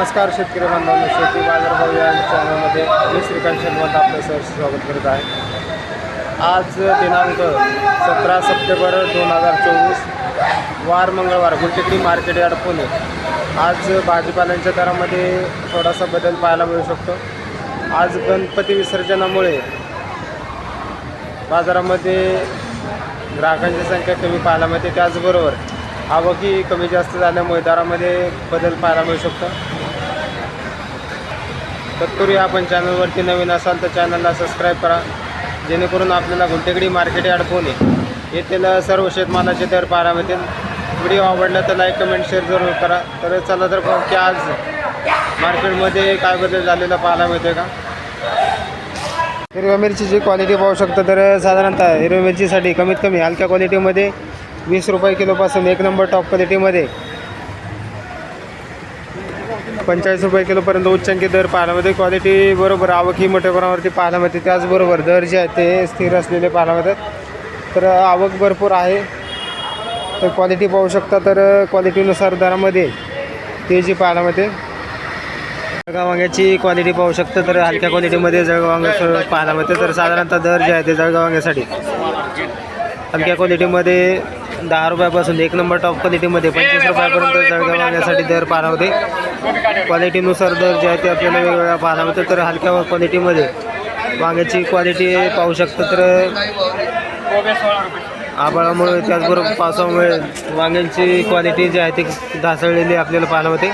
नमस्कार शेतकरी बांधवांनो, शेती बाजारभाव या चॅनलमध्ये मी श्रीकांत शर्मा आपलं सहर्ष स्वागत करत आहे। आज दिनांक 17 सप्टेंबर 2024 वार मंगळवार, गुलटेकडी मार्केट यार्ड पुणे। आज भाजीपाल्यांच्या दरामध्ये थोडासा बदल पाहायला मिळू शकतो। आज गणपती विसर्जनामुळे बाजारामध्ये ग्राहकांची संख्या कमी पाहायला मिळते, त्याचबरोबर आवकही कमी जास्त झाल्यामुळे दरामध्ये बदल पाहायला मिळू शकतो। तत्पूर्वी आपण चॅनलवरती नवीन असाल तर चॅनलला सबस्क्राईब करा, जेणेकरून आपल्याला गुलटेकडी मार्केट यार्ड पुणे येथील सर्व शेतमालाचे दर पाहायला मिळतील। व्हिडिओ आवडला तर लाईक कमेंट शेअर जरूर करा। तर चला तर पाहू की आज मार्केटमध्ये काय बदल झालेला पाहायला मिळते का। हिरव्या मिरचीची क्वालिटी पाहू शकतो तर साधारणतः हिरव्या मिरचीसाठी कमीत कमी हलक्या क्वालिटीमध्ये 20 रुपये किलोपासून एक नंबर टॉप क्वालिटीमध्ये 45 रुपये किलोपर्यंत उच्चांकी दर पाहायला मिळते। क्वालिटी बरोबर आवक ही मोठ्या प्रमाणावरती पाहायला मिळते, त्याचबरोबर दर जे आहेत ते स्थिर असलेले पाहायला मिळतात। तर आवक भरपूर आहे, तर क्वालिटी पाहू शकता तर क्वालिटीनुसार दरामध्ये तेजी पाहायला मिळते। जळगाव वांग्याची क्वालिटी पाहू शकता तर हलक्या क्वालिटीमध्ये जळगाव वांगे पाहायला मिळते। तर साधारणतः दर जे आहे ते जळगाव वांग्यासाठी हलक्या क्वालिटीमध्ये 10 रुपयापासून एक नंबर टॉप क्वालिटीमध्ये 25 रुपयापर्यंत जळगाव वांग्यासाठी दर पाहायला होते। क्वालिटीनुसार दर जे आहे ते आपल्याला वेगवेगळ्या पाहायला मिळते। तर हलक्या क्वालिटीमध्ये वांग्याची क्वालिटी पाहू शकतो तर आभाळामुळे त्याचबरोबर पावसामुळे वांग्यांची क्वालिटी जी आहे ती ढासळलेली आपल्याला पाहायला मिळते।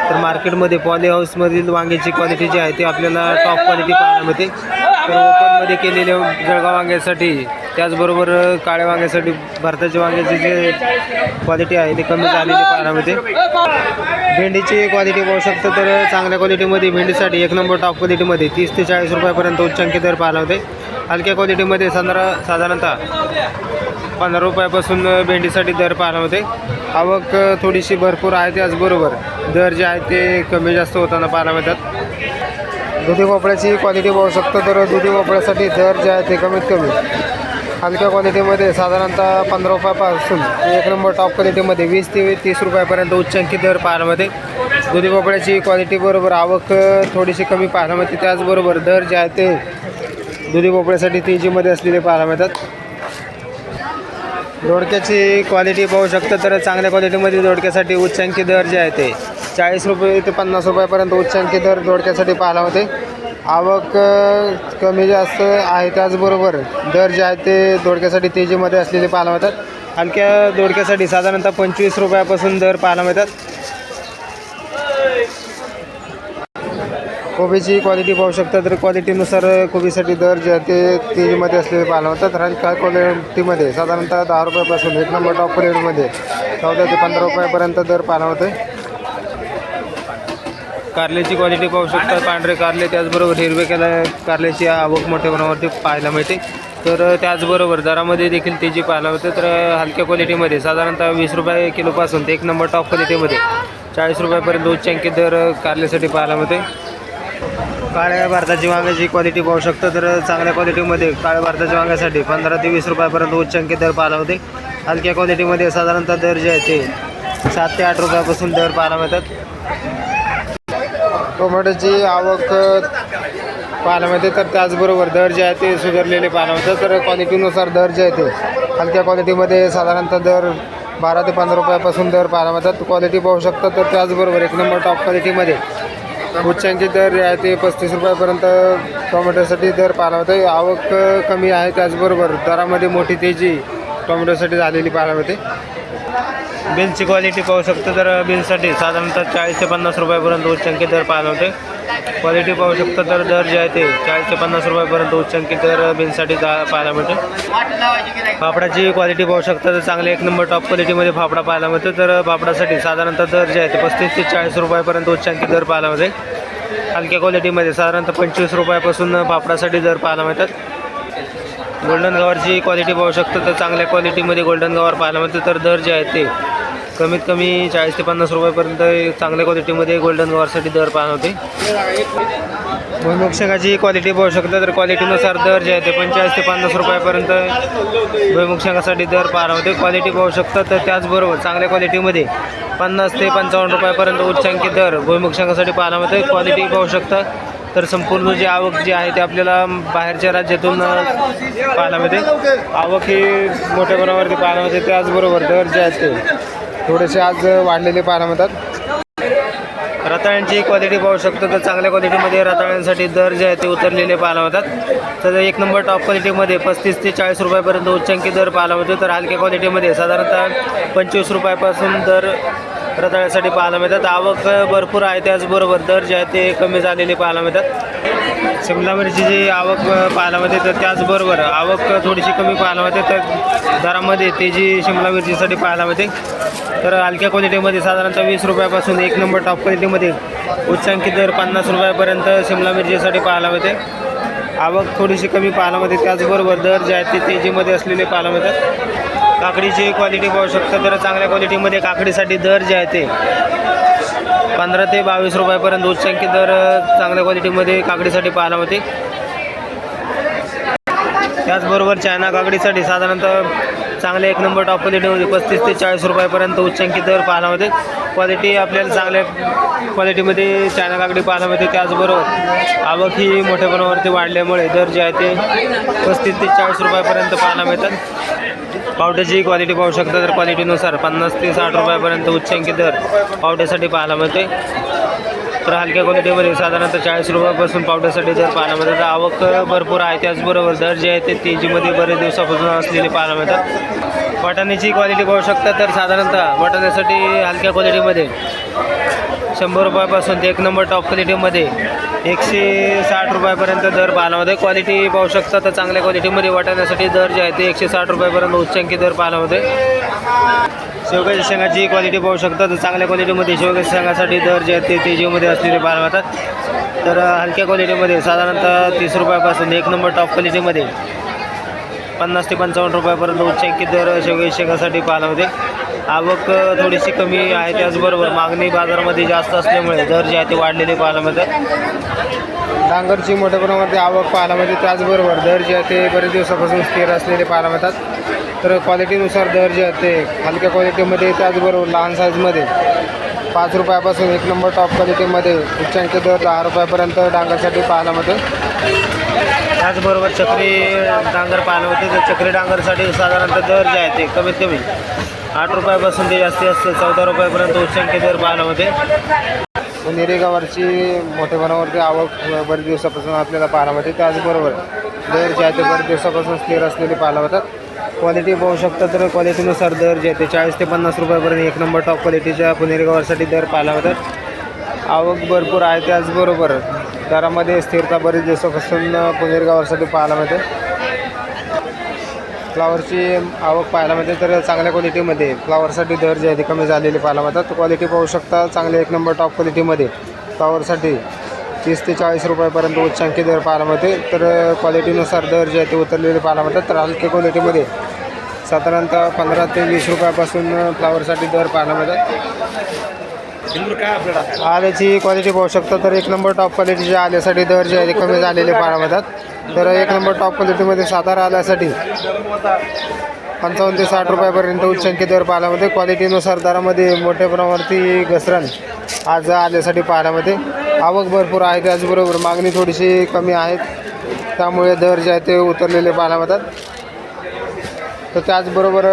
तर मार्केटमध्ये पॉली हाऊसमधील वांग्याची क्वालिटी जी आहे ती आपल्याला टॉप क्वालिटी पाहायला मिळते। तर ओपनमध्ये केलेल्या जळगाव वांग्यासाठी त्याचबरोबर काळ्या वांग्यासाठी भारताच्या वांग्याची जे क्वालिटी आहे ती कमी झालेली पाहायला मिळते। भेंडीची क्वालिटी पाहू शकतो तर चांगल्या क्वालिटीमध्ये भेंडीसाठी एक नंबर टॉप क्वालिटीमध्ये 30 ते 40 रुपयापर्यंत उच्चांकी दर पाहायला होते। हलक्या क्वालिटीमध्ये साधारणतः 15 रुपयापासून भेंडीसाठी दर पाहायला होते। आवक थोडीशी भरपूर आहे, त्याचबरोबर दर जे आहे ते कमी जास्त होताना पाहायला मिळतात। दुधी भोपळ्याची क्वालिटी पाहू शकतो तर दुधी भोपळ्यासाठी दर जे आहे ते कमीत कमी हलक्या क्वालिटीमध्ये साधारणतः 15 रुपयापासून एक नंबर टॉप क्वालिटीमध्ये 20 ते 30 रुपयापर्यंत उच्चांकी दर पाहायला मिळते। दुधी भोपळ्याची क्वालिटी बरोबर आवक थोडीशी कमी पाहायला मिळते, त्याचबरोबर दर जे आहे ते दुधी भोपळ्यासाठी तेजीमध्ये असलेले पाहायला मिळतात। दोडक्याची क्वालिटी पाहू शकतो तर चांगल्या क्वालिटीमध्ये दोडक्यासाठी उच्चांकी दर जे आहे ते 40 रुपये ते 50 रुपयापर्यंत उच्चांकी दर दोडक्यासाठी पाहायला होते। आवक कमी जास्त आहे, त्याचबरोबर दर जे आहे ते दोडक्यासाठी तेजीमध्ये असलेले पाहायला मिळतात। हलक्या दोडक्यासाठी साधारणतः 25 रुपयापासून दर पाहायला मिळतात। कोबीची क्वालिटी पाहू शकता तर क्वालिटीनुसार कोबीसाठी दर जे आहे ते तेजीमध्ये असलेले पाहायला मिळतात। हलक्या क्वालिटीमध्ये साधारणतः 10 रुपयापासून एक नंबर टॉप क्वालिटीमध्ये 14 ते 15 रुपयापर्यंत दर पाहायला मिळते। कारल्याची क्वालिटी पाहू शकता, पांढरे कारले त्याचबरोबर हिरवे कारल्याची आवक मोठ्या प्रमाणावरती पाहायला मिळते। तर त्याचबरोबर दरामध्ये देखील तेजी पाहायला मिळते। तर हलक्या क्वालिटीमध्ये साधारणतः 20 रुपये किलोपासून एक नंबर टॉप क्वालिटीमध्ये 40 रुपयापर्यंत उच्चांकी दर कारल्यासाठी पाहायला मिळते। काळ्या भारताची वांग्याची क्वालिटी पाहू शकतो तर चांगल्या क्वालिटीमध्ये काळ्या भारताच्या वांग्यासाठी 15 ते 20 रुपयापर्यंत उच्चांकी दर पाहायला होते। हलक्या क्वालिटीमध्ये साधारणतः दर जे आहे ते 7 ते 8 रुपयापासून दर पाहायला मिळतात। टोमॅटोची आवक पाहायला मिळते, तर त्याचबरोबर दर जे आहे ते सुधारलेले पाहायला मिळतात। तर क्वालिटीनुसार दर जे आहे ते हलक्या क्वालिटीमध्ये साधारणतः दर 12 ते 15 रुपयापासून दर पाहायला मिळतात। क्वालिटी पाहू शकता तर त्याचबरोबर एक नंबर टॉप क्वालिटीमध्ये उच्चांकी दर जे आहे ते 35 रुपयापर्यंत टोमॅटोसाठी दर पाहायला मिळते। आवक कमी आहे, त्याचबरोबर दरामध्ये मोठी तेजी टोमॅटोसाठी झालेली पाहायला मिळते। बीन्सची क्वालिटी पाहू शकतो तर बीन्ससाठी साधारणतः 40 ते 50 रुपयापर्यंत उच्चांकी दर पाहायला होते। क्वालिटी पाहू शकतो तर दर जे आहे ते 40 ते 50 रुपयापर्यंत उच्चांकी दर बीन्ससाठी पाहायला मिळते। फाफडाची क्वालिटी पाहू शकता तर चांगले एक नंबर टॉप क्वालिटीमध्ये फाफडा पाहायला मिळतो। तर फाफडासाठी साधारणतः दर जे आहे ते 35 ते 40 रुपयापर्यंत उच्चांकी दर पाहायला मिळते। हलक्या क्वालिटीमध्ये साधारणतः 25 रुपयापासून फाफडासाठी दर पाहायला मिळतात। गोल्डन गवारची क्वालिटी पाहू शकतो तर चांगल्या क्वालिटीमध्ये गोल्डन गवार पाहायला मिळते। तर दर जे आहे ते कमीत कमी 40 ते 50 रुपयापर्यंत चांगल्या क्वालिटीमध्ये गोल्डन गवारसाठी दर पाहत होते. भुईमुगशेंगाची क्वालिटी पाहू शकता तर क्वालिटीनुसार दर जे आहे ते 45 ते 50 रुपयापर्यंत भुईमुगशेंगासाठी दर पाहत होते. क्वालिटी पाहू शकता तर त्याचबरोबर चांगल्या क्वालिटीमध्ये 50 ते 55 रुपयापर्यंत उच्चांकी दर भुईमुगशेंगासाठी पाहायला मिळते. क्वालिटी पाहू शकता तर संपूर्ण जी आवक जी आहे ते आपल्याला बाहेरच्या राज्यातून पाहायला मिळते. आवक ही मोठ्या प्रमाणावरती पाहायला मिळते. त्याचबरोबर दर जे आहेत ते थोडेसे आज वाढलेले पाहायला मिळतात. रताळ्यांची क्वालिटी पाहू शकतो तर चांगल्या क्वालिटीमध्ये रताळ्यांसाठी दर जे आहे ते उतरलेले पाहायला मिळतात. तर एक नंबर टॉप क्वालिटीमध्ये 35 ते 40 रुपयापर्यंत उच्चांकी दर पाहायला मिळतो. तर हलक्या क्वालिटीमध्ये साधारणतः 25 रुपयापासून दर रताळ्यासाठी पाहायला मिळतात. आवक भरपूर आहे. त्याचबरोबर दर जे आहे ते कमी झालेले पाहायला मिळतात. शिमला मिरचीची आवक पाहायला मिळते तर त्याचबरोबर आवक थोडीशी कमी पाहायला मिळते. तर दरामध्ये तेजी शिमला मिरचीसाठी पाहायला मिळते. तर हलक्या क्वालिटीमध्ये साधारणतः 20 रुपयापासून एक नंबर टॉप क्वालिटीमध्ये उच्चांकी दर 50 रुपयापर्यंत शिमला मिरचीसाठी पाहायला मिळते. आवक थोडीशी कमी पाहायला मिळते. त्याचबरोबर दर जे आहेत ते तेजीमध्ये असलेले पाहायला मिळतात. काकडीची क्वालिटी पाहू शकता तर चांगल्या क्वालिटीमध्ये काकडीसाठी दर जे आहे ते 15 ते 22 रुपयापर्यंत उच्चांकी दर चांगल्या क्वालिटीमध्ये काकडीसाठी पाहायला मिळते. त्याचबरोबर चायना काकडीसाठी साधारणतः चांगले एक नंबर टॉप क्वालिटीमध्ये 35 ते 40 रुपयापर्यंत उच्चांकी दर पाहायला मिळते. क्वालिटी आपल्याला चांगल्या क्वालिटीमध्ये चायना काकडी पाहायला मिळते. त्याचबरोबर आवक ही मोठ्या प्रमाणावरती वाढल्यामुळे दर जे आहे ते 35 ते 40 रुपयापर्यंत पाहायला मिळतात. पावट्याची क्वालिटी पाहू शकता तर क्वालिटीनुसार 50 ते 60 रुपयापर्यंत उच्चांकी दर पावट्यासाठी पाहायला मिळते. तर हलक्या क्वालिटीमध्ये साधारणतः 40 रुपयापासून पावट्यासाठी दर पाहायला मिळतात. आवक भरपूर आहे. त्याचबरोबर दर जे आहे ते तेजीमध्ये बरेच दिवसापासून असलेले पाहायला मिळतात. वाटाण्याची क्वालिटी पाहू शकता तर साधारणतः वाटाण्यासाठी हलक्या क्वालिटीमध्ये 100 रुपयापासून ते एक नंबर टॉप क्वालिटीमध्ये 160 रुपयापर्यंत दर पाहायला मिळते. क्वालिटी पाहू शकता तर चांगल्या क्वालिटीमध्ये वाटाण्यासाठी दर जे आहे ते 160 रुपयापर्यंत उच्चांकी दर पाहायला मिळते. शेवग्याच्या शेंगाची क्वालिटी पाहू शकता तर चांगल्या क्वालिटीमध्ये शेवग्याच्या शेंगासाठी दर जे आहेत ते तेजीमध्ये असलेले पाहायला मिळतात. तर हलक्या क्वालिटीमध्ये साधारणतः 30 रुपयापासून एक नंबर टॉप क्वालिटीमध्ये 50 ते 55 रुपयापर्यंत उच्चांकी दर शेवग्याच्या शेंगासाठी पाहायला मिळते. आवक थोडीशी कमी आहे. त्याचबरोबर मागणी बाजारामध्ये जास्त असल्यामुळे दर जे आहे ते वाढलेले पाहायला मिळतात. डांगरची मोठ्या प्रमाणामध्ये आवक पाहायला मिळते. त्याचबरोबर दर जे आहे ते बरेच दिवसापासून स्थिर असलेले पाहायला मिळतात. तर क्वालिटीनुसार दर जे आहेत ते हलक्या क्वालिटीमध्ये त्याचबरोबर लहान साईजमध्ये 5 रुपयापासून एक नंबर टॉप क्वालिटीमध्ये उच्चांकी दर 10 रुपयापर्यंत डांगरसाठी पाहायला मिळते. त्याचबरोबर चक्री डांगर पाहायला मिळते. तर चक्री डांगरसाठी साधारणतः दर जे आहे ते कमीत कमी 8 रुपयापासून ते जास्तीत जास्त 14 रुपयापर्यंत उच्चांकी दर पाहायला मिळते. पुणेरी गवारची मोठ्या प्रमाणावरती आवक बरेच दिवसापासून आपल्याला पाहायला मिळते. त्याचबरोबर दर जे आहे ते बरेच दिवसापासून स्थिर असलेले पाहायला मिळतात. क्वालिटी पाहू शकता तर क्वालिटीनुसार दर जे आहे ते 40 ते 50 रुपयापर्यंत एक नंबर टॉप क्वालिटीच्या पुणेरी गवारसाठी दर पाहायला मिळतात. आवक भरपूर आहे. त्याचबरोबर दरामध्ये स्थिरता बरेच दिवसापासून पुणेरी गवारसाठी पाहायला मिळते. फ्लावरची आवक पाहायला मिळते तर चांगल्या क्वालिटीमध्ये फ्लावरसाठी दर जे आहे ते कमी झालेले पाहायला मिळतात. क्वालिटी पाहू शकता चांगले एक नंबर टॉप क्वालिटीमध्ये फ्लावरसाठी 30 ते 40 रुपयापर्यंत उच्चांकी दर पाहायला मिळते. तर क्वालिटीनुसार दर जे आहे ते उतरलेले पाहायला मिळतात. तर हलक्या क्वालिटीमध्ये साधारणतः 15 ते 20 रुपयापासून फ्लावरसाठी दर पाहायला मिळतात. आल्याची क्वालिटी पाहू शकता तर एक नंबर टॉप क्वालिटीच्या आल्यासाठी दर जे आहे ते कमी झालेले पाहायला मिळतात. तर एक नंबर टॉप क्वालिटीमध्ये सातारा आल्यासाठी 55 ते 60 रुपयापर्यंत उच्चांकी दर पाहायला मिळते. क्वालिटीनुसार दरामध्ये मोठ्या प्रमाणावरती घसरण आज आल्यासाठी पाहायला मिळते. आवक भरपूर आहे. त्याचबरोबर मागणी थोडीशी कमी आहे. त्यामुळे दर जे आहे ते उतरलेले पाहायला मिळतात. तर त्याचबरोबर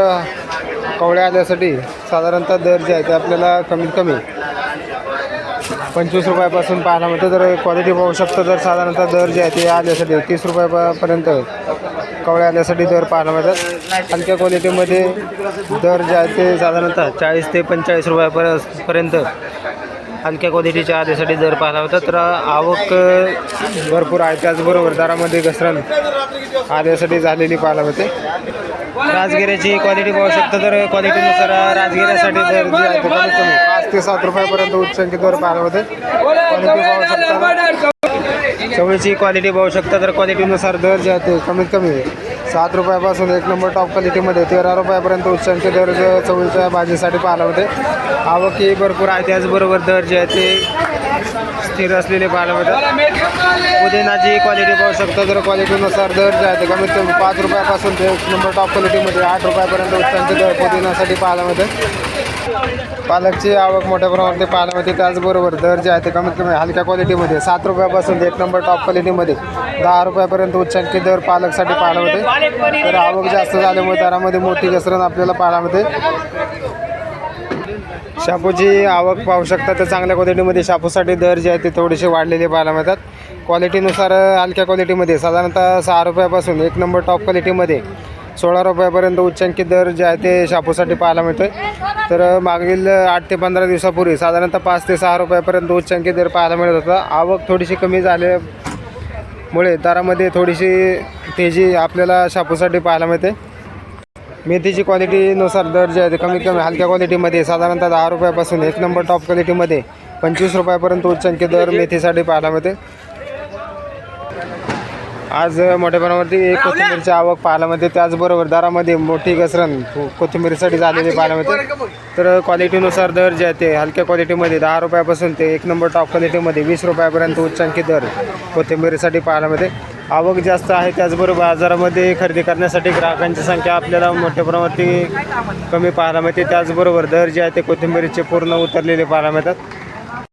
कवळ्या आल्यासाठी साधारणतः दर जे आहे ते आपल्याला कमीत कमी 25 रुपयापासून पाहायला मिळतं. तर क्वालिटी पाहू शकतो तर साधारणतः दर जे आहे ते आल्यासाठी 30 रुपयापर्यंत कवळ्या आल्यासाठी दर पाहायला मिळतात. हलक्या क्वालिटीमध्ये दर जे आहे ते साधारणतः 40 ते 45 रुपयापर्यंत हलक्या क्वालिटीच्या आल्यासाठी दर पाहायला मिळतात. तर आवक भरपूर आहे. त्याचबरोबर दरामध्ये घसरण आल्यासाठी झालेली पाहायला मिळते. राजगिऱ्याची क्वालिटी पाहू शकता तर क्वालिटीनुसार राजगिऱ्यासाठी दर जे आहे ते कमीत कमी 5 ते 7 रुपयापर्यंत उच्चांकी दर पाहायला मिळते. क्वालिटी पाहू शकता चवळीची क्वालिटी पाहू शकता तर क्वालिटीनुसार दर जे आहे ते कमीत कमी 7 रुपयापासून एक नंबर टॉप क्वालिटीमध्ये 13 रुपयापर्यंत उच्चांकी दर चवळीच्या भाजीसाठी पाहायला होते. आवक ही भरपूर आहे, त्याचबरोबर दर जे आहे ते स्थिर असलेले पाहायला मिळतात. पुदिनाची क्वालिटी पाहू शकता, तर क्वालिटीनुसार दर जे आहे ते कमीत कमी 5 रुपयापासून ते एक नंबर टॉप क्वालिटीमध्ये 8 रुपयापर्यंत उच्चांकी दर पुदिनासाठी पाहायला मिळते. पालकची आवक मोठ्या प्रमाणात पाहायला मिळते, त्याचबरोबर दर जे आहे ते कमीत कमी हलक्या क्वालिटीमध्ये 7 रुपयापासून एक नंबर टॉप क्वालिटीमध्ये 10 रुपयापर्यंत उच्चांकी दर पालकसाठी पाहायला मिळते. तर आवक जास्त झाल्यामुळे दरामध्ये मोठी घसरण आपल्याला पाहायला मिळते. शापूची आवक पाहू शकता, तर चांगल्या क्वालिटीमध्ये शापूसाठी दर जे आहे ते थोडेसे वाढलेले पाहायला मिळतात. क्वालिटीनुसार हलक्या क्वालिटीमध्ये साधारणतः 6 रुपयापासून एक नंबर टॉप क्वालिटीमध्ये 16 रुपयापर्यंत उच्चांकी दर जे आहे ते शापूसाठी पाहायला मिळतो. तर मागील 8 ते 15 दिवसापूर्वी साधारणतः 5 ते 6 रुपयापर्यंत उच्चांकी दर पाहायला मिळत होता. आवक थोडीशी कमी झाल्यामुळे दरामध्ये थोडीशी तेजी आपल्याला शापूसाठी पाहायला मिळते. मेथीची क्वालिटीनुसार दर जे आहे ते कमीत कमी हलक्या क्वालिटीमध्ये साधारणतः 10 रुपयापासून एक नंबर टॉप क्वालिटीमध्ये 25 रुपयापर्यंत उच्चांकी दर मेथीसाठी पाहायला मिळते. आज मोठ्या प्रमाणावरती कोथिंबीरची आवक पाहायला मिळते, त्याचबरोबर दरामध्ये मोठी घसरण कोथिंबीरीसाठी झालेली पाहायला मिळते. तर क्वालिटीनुसार दर जे आहे ते हलक्या क्वालिटीमध्ये 10 रुपयापासून ते एक नंबर टॉप क्वालिटीमध्ये 20 रुपयापर्यंत उच्चांकी दर कोथिंबीरीसाठी पाहायला मिळते. आवक जास्त आहे, त्याचबरोबर बाजारामध्ये खरेदी करण्यासाठी ग्राहकांची संख्या आपल्याला मोठ्या प्रमाणावरती कमी पाहायला मिळते. त्याचबरोबर दर जे आहे ते कोथिंबीरीचे पूर्ण उतरलेले पाहायला मिळतात.